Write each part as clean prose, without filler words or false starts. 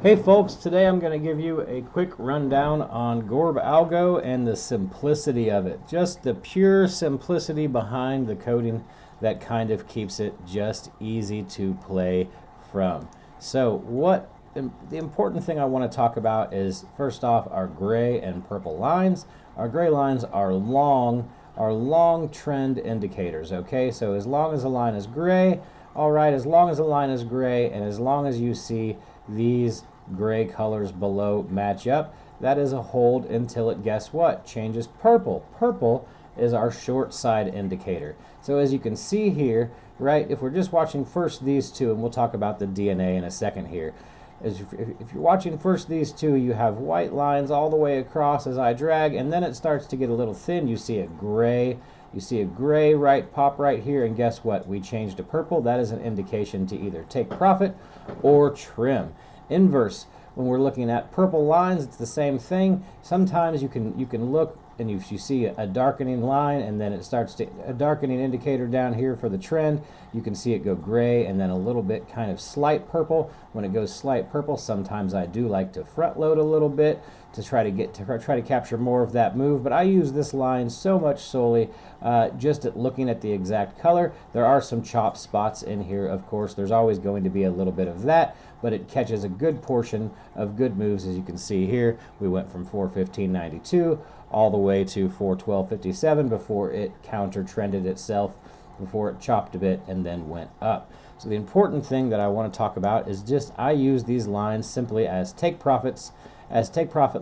Hey folks, today I'm going to give you a quick rundown on Gorb Algo and the simplicity of it. Just the pure simplicity behind the coding that kind of keeps it just easy to play from. So the important thing I want to talk about is, first off, our gray and purple lines. Our gray lines are long trend indicators, okay? So as long as the line is gray, all right, as long as the line is gray and as long as you see these gray colors below match up, that is a hold until it, guess what, changes purple. Purple is our short side indicator. So as you can see here, right, if we're just watching first these two, and we'll talk about the DNA in a second here, if you're watching first these two, you have white lines all the way across as I drag, and then it starts to get a little thin. You see a gray. You see a gray pop right here, and guess what? We changed to purple. That is an indication to either take profit or trim. Inverse, when we're looking at purple lines, it's the same thing. Sometimes you can look, and if you see a darkening line, and then it starts to a darkening indicator down here for the trend, you can see it go gray and then a little bit kind of slight purple. When it goes slight purple, sometimes I do like to front load a little bit to try to capture more of that move, but I use this line so much solely just at looking at the exact color. There are some chop spots in here, of course. There's always going to be a little bit of that, but it catches a good portion of good moves. As you can see here, we went from 415.92 all the way to 412.57 before it counter trended itself, before it chopped a bit and then went up. So the important thing that I want to talk about is just I use these lines simply as take profit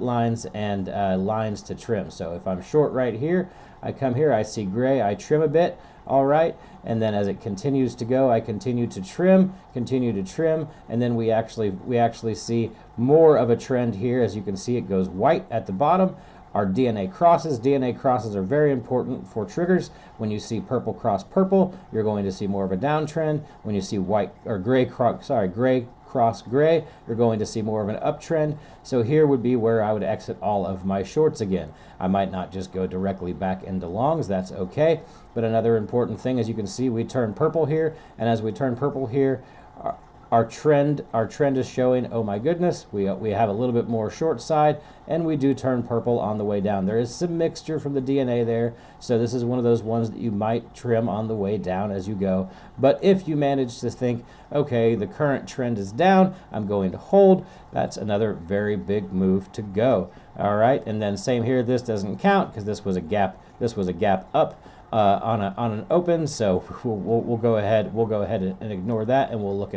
lines and lines to trim. So if I'm short right here, I come here, I see gray, I trim a bit, all right, and then as it continues to go, I continue to trim, and then we actually see more of a trend here. As you can see, it goes white at the bottom. Our DNA crosses are very important for triggers. When you see purple cross purple, you're going to see more of a downtrend. When you see gray cross gray, you're going to see more of an uptrend. So here would be where I would exit all of my shorts again. I might not just go directly back into longs, that's okay. But another important thing, as you can see, we turn purple here, and as we turn purple here, our trend is showing, oh my goodness, we have a little bit more short side, and we do turn purple on the way down. There is some mixture from the DNA there, so this is one of those ones that you might trim on the way down as you go. But if you manage to think, okay, the current trend is down, I'm going to hold, that's another very big move to go. All right, and then same here, this doesn't count because this was a gap up on an open, so we'll go ahead and ignore that, and we'll look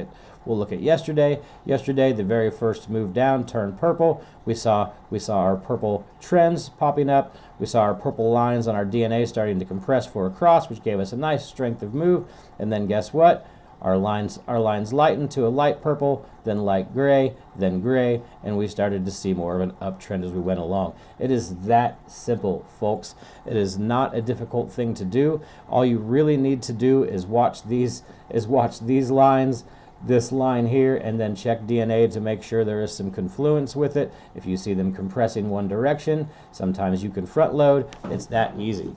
at yesterday. Yesterday, the very first move down turned purple. We saw our purple trends popping up. We saw our purple lines on our DNA starting to compress for a cross, which gave us a nice strength of move. And then guess what? Our lines lightened to a light purple, then light gray, then gray, and we started to see more of an uptrend as we went along. It is that simple, folks. It is not a difficult thing to do. All you really need to do is watch these lines, this line here, and then check DNA to make sure there is some confluence with it. If you see them compressing one direction, sometimes you can front load. It's that easy.